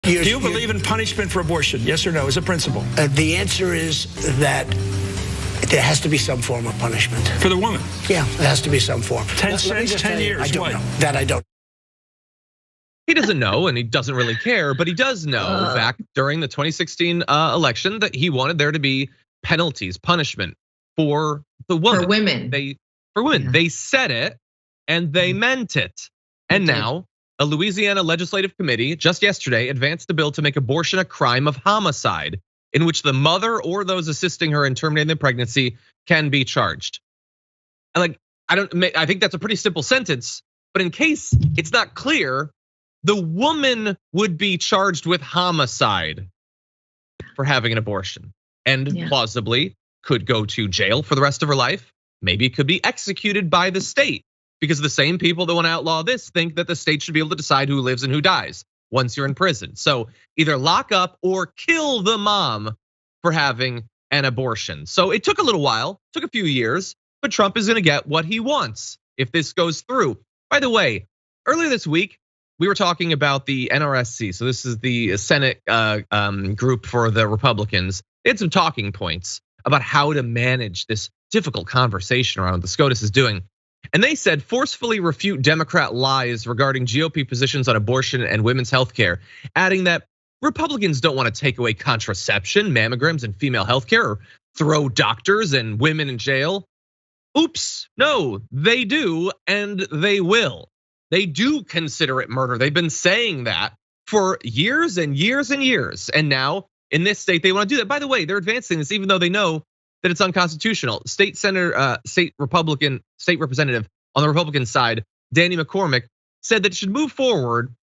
Do you believe in punishment for abortion? Yes or no, as a principle? The answer is that there has to be some form of punishment. For the woman? Yeah, there has to be some form. 10 cents, 10 years. I don't know. That I don't. He doesn't know, and he doesn't really care, but he does know back during the 2016 election that he wanted there to be penalties, punishment for the woman. For women. For women. Yeah. They said it, and they meant it. And now, a Louisiana legislative committee just yesterday advanced a bill to make abortion a crime of homicide, in which the mother or those assisting her in terminating the pregnancy can be charged. And I think that's a pretty simple sentence, but in case it's not clear, the woman would be charged with homicide for having an abortion and plausibly could go to jail for the rest of her life. Maybe could be executed by the state, because the same people that want to outlaw this think that the state should be able to decide who lives and who dies once you're in prison. So either lock up or kill the mom for having an abortion. So it took a little while, took a few years, but Trump is gonna get what he wants if this goes through. By the way, earlier this week, we were talking about the NRSC. So this is the Senate group for the Republicans. They had some talking points about how to manage this difficult conversation around what the SCOTUS is doing. And they said forcefully refute Democrat lies regarding GOP positions on abortion and women's health care, adding that Republicans don't want to take away contraception, mammograms, and female health care, or throw doctors and women in jail. Oops, no, they do, and they will. They do consider it murder. They've been saying that for years and years and years. And now in this state, they want to do that. By the way, they're advancing this even though they know that it's unconstitutional. State representative on the Republican side, Danny McCormick, said that it should move forward,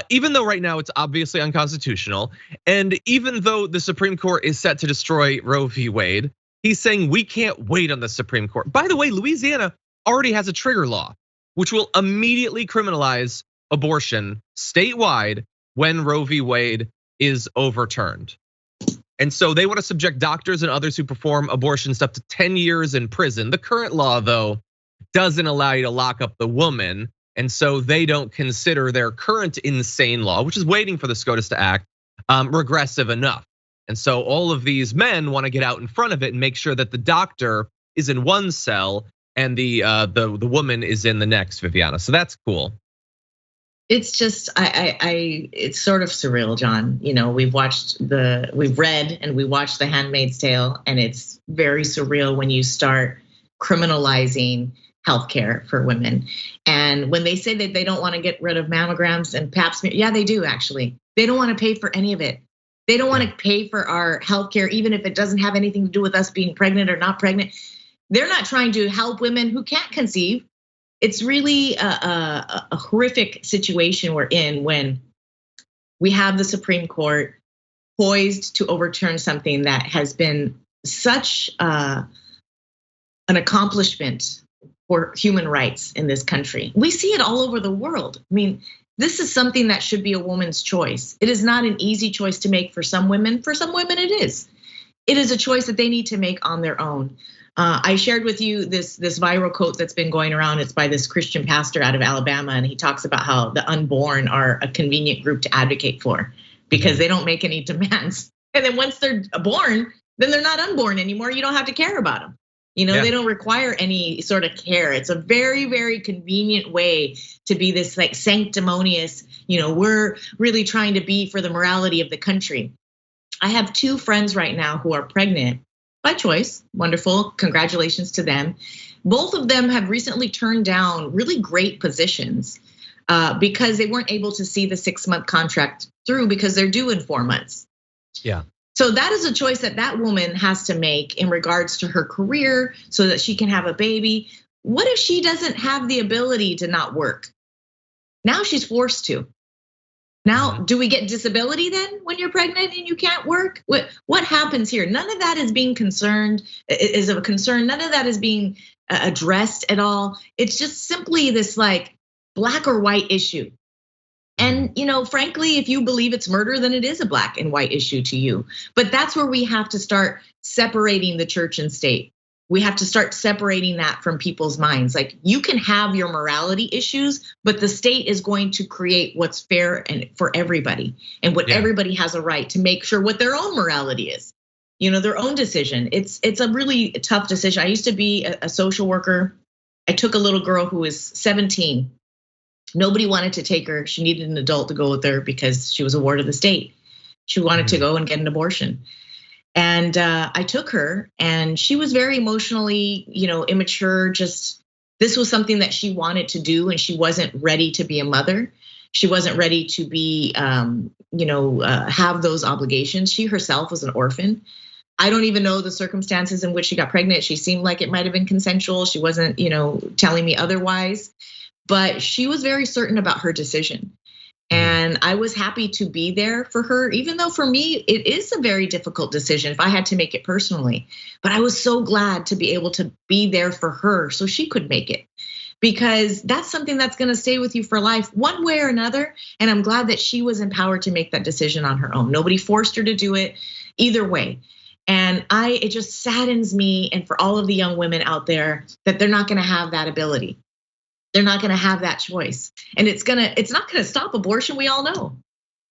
even though right now it's obviously unconstitutional. And even though the Supreme Court is set to destroy Roe v. Wade, he's saying we can't wait on the Supreme Court. By the way, Louisiana already has a trigger law, which will immediately criminalize abortion statewide when Roe v. Wade is overturned. And so they want to subject doctors and others who perform abortions up to 10 years in prison. The current law, though, doesn't allow you to lock up the woman. And so they don't consider their current insane law, which is waiting for the SCOTUS to act, regressive enough. And so all of these men want to get out in front of it and make sure that the doctor is in one cell and the woman is in the next, Viviana. So that's cool. It's just, it's sort of surreal, John. You know, we've read and we watched The Handmaid's Tale, and it's very surreal when you start criminalizing healthcare for women. And when they say that they don't want to get rid of mammograms and pap smear, yeah, they do actually. They don't want to pay for any of it. They don't want to pay for our healthcare, even if it doesn't have anything to do with us being pregnant or not pregnant. They're not trying to help women who can't conceive. It's really a horrific situation we're in when we have the Supreme Court poised to overturn something that has been such an accomplishment for human rights in this country. We see it all over the world. I mean, this is something that should be a woman's choice. It is not an easy choice to make for some women. For some women, it is. It is a choice that they need to make on their own. I shared with you this viral quote that's been going around. It's by this Christian pastor out of Alabama, and he talks about how the unborn are a convenient group to advocate for because they don't make any demands. And then once they're born, then they're not unborn anymore. You don't have to care about them. You know, they don't require any sort of care. It's a very, very convenient way to be this like sanctimonious, you know, we're really trying to be for the morality of the country. I have 2 friends right now who are pregnant by choice. Wonderful, congratulations to them. Both of them have recently turned down really great positions because they weren't able to see the 6-month contract through because they're due in 4 months. Yeah. So that is a choice that woman has to make in regards to her career so that she can have a baby. What if she doesn't have the ability to not work? Now she's forced to. Now, do we get disability then when you're pregnant and you can't work? What happens here? None of that is being is of a concern. None of that is being addressed at all. It's just simply this like black or white issue. And you know, frankly, if you believe it's murder, then it is a black and white issue to you. But that's where we have to start separating the church and state. We have to start separating that from people's minds. Like, you can have your morality issues, but the state is going to create what's fair and for everybody, and what everybody has a right to make sure what their own morality is, their own decision. It's a really tough decision. I used to be a social worker. I took a little girl who was 17. Nobody wanted to take her. She needed an adult to go with her because she was a ward of the state. She wanted to go and get an abortion. And I took her, and she was very emotionally, immature. Just, this was something that she wanted to do, and she wasn't ready to be a mother. She wasn't ready to be, have those obligations. She herself was an orphan. I don't even know the circumstances in which she got pregnant. She seemed like it might have been consensual. She wasn't, telling me otherwise, but she was very certain about her decision. And I was happy to be there for her, even though for me, it is a very difficult decision if I had to make it personally. But I was so glad to be able to be there for her so she could make it, because that's something that's gonna stay with you for life one way or another. And I'm glad that she was empowered to make that decision on her own. Nobody forced her to do it either way. And it just saddens me, and for all of the young women out there, that they're not gonna have that ability. They're not gonna have that choice. And it's not gonna stop abortion, we all know.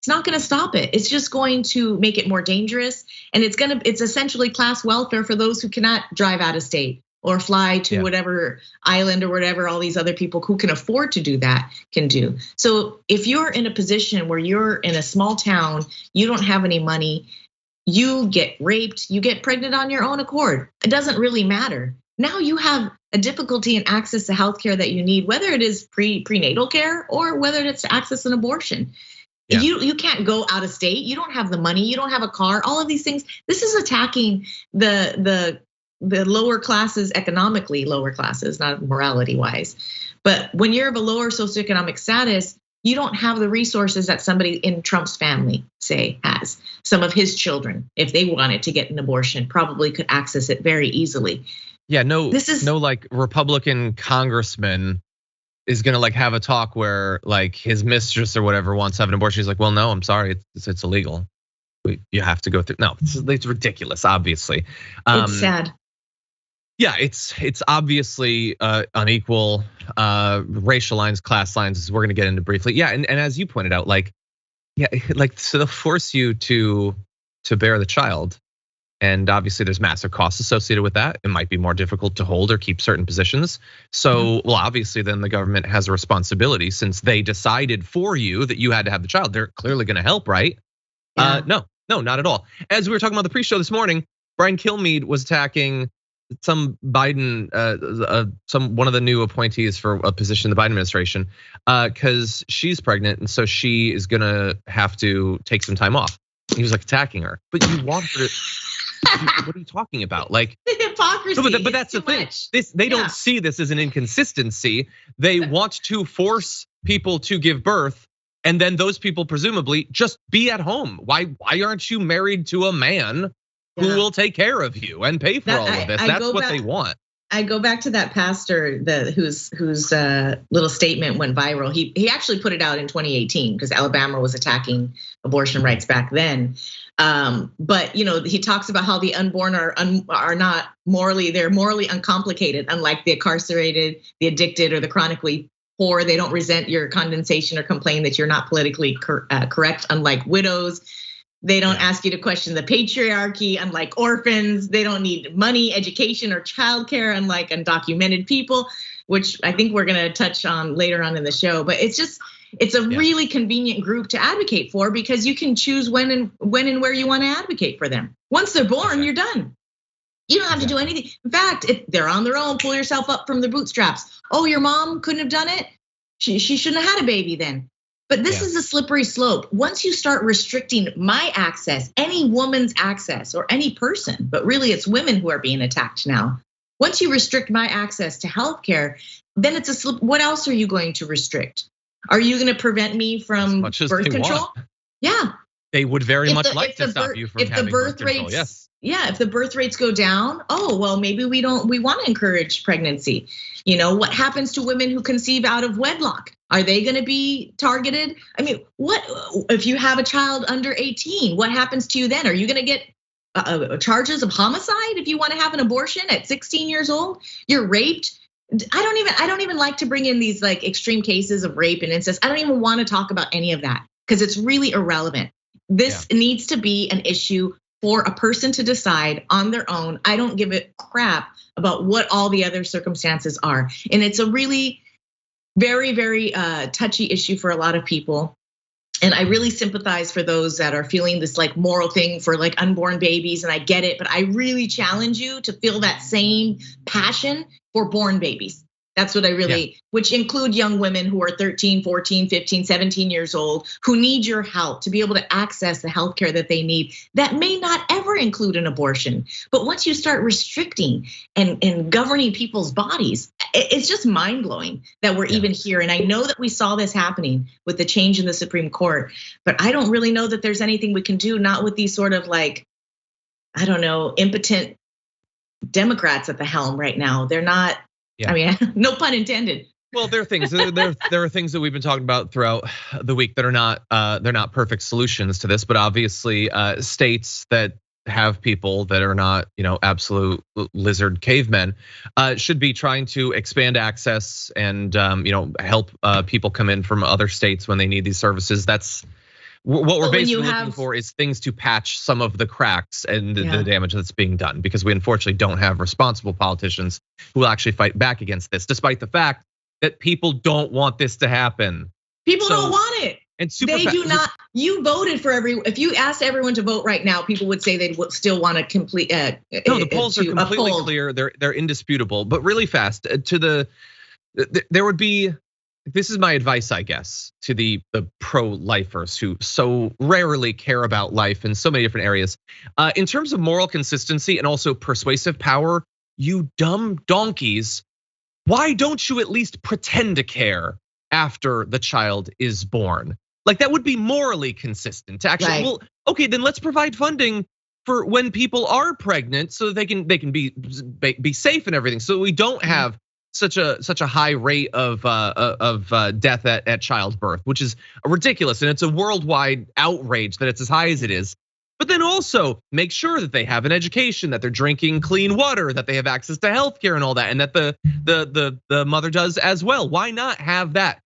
It's not gonna stop it. It's just going to make it more dangerous. And it's essentially class welfare for those who cannot drive out of state or fly to whatever island or whatever all these other people who can afford to do that can do. So if you're in a position where you're in a small town, you don't have any money, you get raped, you get pregnant on your own accord, it doesn't really matter. Now you have a difficulty in access to healthcare that you need, whether it is prenatal care or whether it's to access an abortion. Yeah. You can't go out of state. You don't have the money. You don't have a car. All of these things. This is attacking the lower classes, economically lower classes, not morality wise. But when you're of a lower socioeconomic status, you don't have the resources that somebody in Trump's family, say, has. Some of his children, if they wanted to get an abortion, probably could access it very easily. Yeah, no like Republican congressman is gonna like have a talk where like his mistress or whatever wants to have an abortion. He's like, well, no, I'm sorry, it's illegal. You have to go through. No, it's ridiculous. Obviously, it's sad. Yeah, it's obviously unequal racial lines, class lines, as we're gonna get into briefly. Yeah, and as you pointed out, so they'll force you to bear the child. And obviously there's massive costs associated with that. It might be more difficult to hold or keep certain positions. So, well, obviously then the government has a responsibility, since they decided for you that you had to have the child. They're clearly gonna help, right? Yeah. No, not at all. As we were talking about the pre-show this morning, Brian Kilmeade was attacking some Biden, one of the new appointees for a position in the Biden administration, because she's pregnant, and so she is gonna have to take some time off. He was like attacking her, but you want her to. What are you talking about? Like the hypocrisy. No, but that's the thing. They don't see this as an inconsistency. They want to force people to give birth, and then those people presumably just be at home. Why aren't you married to a man who will take care of you and pay for all of this? That's what they want. I go back to that pastor whose little statement went viral. He actually put it out in 2018 because Alabama was attacking abortion rights back then. But he talks about how the unborn are not they're morally uncomplicated, unlike the incarcerated, the addicted, or the chronically poor. They don't resent your condensation or complain that you're not politically correct, unlike widows. They don't ask you to question the patriarchy, unlike orphans. They don't need money, education, or childcare, unlike undocumented people, which I think we're gonna touch on later on in the show. But it's a really convenient group to advocate for, because you can choose when and where you want to advocate for them. Once they're born, you're done. You don't have to do anything. In fact, if they're on their own, pull yourself up from the bootstraps. Oh, your mom couldn't have done it? She shouldn't have had a baby then. But this is a slippery slope. Once you start restricting my access, any woman's access, or any person, but really it's women who are being attacked now. Once you restrict my access to healthcare, then it's a slip. What else are you going to restrict? Are you going to prevent me from birth control? Yeah. They would very much like to stop you from having birth control. Yes. Yeah, if the birth rates go down, well, maybe we want to encourage pregnancy. What happens to women who conceive out of wedlock? Are they going to be targeted? I mean, what if you have a child under 18? What happens to you then? Are you going to get charges of homicide if you want to have an abortion at 16 years old. You're raped. I don't even like to bring in these like extreme cases of rape and incest. I don't even want to talk about any of that because it's really irrelevant. This needs to be an issue for a person to decide on their own. I don't give a crap about what all the other circumstances are. And it's a really very, very touchy issue for a lot of people. And I really sympathize for those that are feeling this like moral thing for like unborn babies, and I get it, but I really challenge you to feel that same passion for born babies. That's what I really, which include young women who are 13, 14, 15, 17 years old, who need your help to be able to access the healthcare that they need. That may not ever include an abortion. But once you start restricting and governing people's bodies, it's just mind blowing that we're even here. And I know that we saw this happening with the change in the Supreme Court, but I don't really know that there's anything we can do, not with these sort of like, I don't know, impotent Democrats at the helm right now. They're not. I mean, no pun intended. Well, there are things. There are things that we've been talking about throughout the week that are not. They're not perfect solutions to this, but obviously, states that have people that are not, absolute lizard cavemen, should be trying to expand access and, help people come in from other states when they need these services. That's what we're basically looking for, is things to patch some of the cracks and the damage that's being done, because we unfortunately don't have responsible politicians who will actually fight back against this, despite the fact that people don't want this to happen. People don't want it. And they do not. You voted for if you asked everyone to vote right now, people would say they would still want to complete. No, the polls are completely clear. They're indisputable. But really fast there would be. This is my advice, I guess, to the pro-lifers who so rarely care about life in so many different areas. In terms of moral consistency and also persuasive power, you dumb donkeys, why don't you at least pretend to care after the child is born? Like, that would be morally consistent to actually, well, okay, then let's provide funding for when people are pregnant so that they can be safe and everything, so we don't have such a high rate of death at childbirth, which is ridiculous, and it's a worldwide outrage that it's as high as it is. But then also make sure that they have an education, that they're drinking clean water, that they have access to healthcare and all that, and that the mother does as well. Why not have that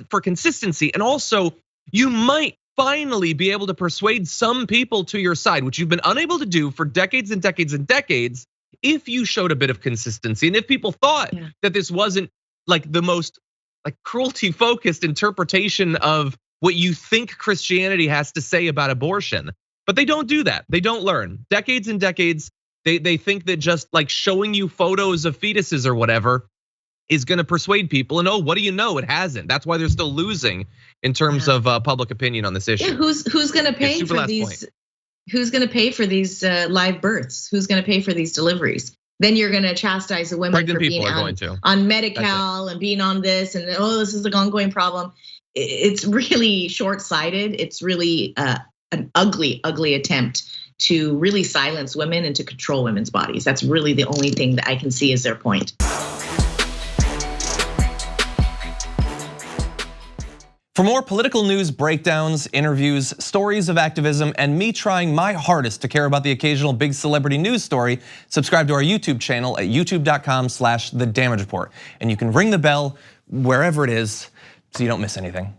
for consistency? And also, you might finally be able to persuade some people to your side, which you've been unable to do for decades and decades and decades, if you showed a bit of consistency. And if people thought that this wasn't like the most like cruelty focused interpretation of what you think Christianity has to say about abortion. But they don't do that. They don't learn. Decades and decades, they think that just like showing you photos of fetuses or whatever is gonna persuade people. And what do you know? It hasn't. That's why they're still losing in terms of public opinion on this issue. Yeah, who's gonna pay for these? Who's gonna pay for these live births? Who's gonna pay for these deliveries? Then you're gonna chastise the women for being on Medi-Cal and being on this, and this is an ongoing problem. It's really short-sighted. It's really an ugly, ugly attempt to really silence women and to control women's bodies. That's really the only thing that I can see as their point. For more political news breakdowns, interviews, stories of activism, and me trying my hardest to care about the occasional big celebrity news story, subscribe to our YouTube channel at youtube.com/thedamagereport. And you can ring the bell wherever it is so you don't miss anything.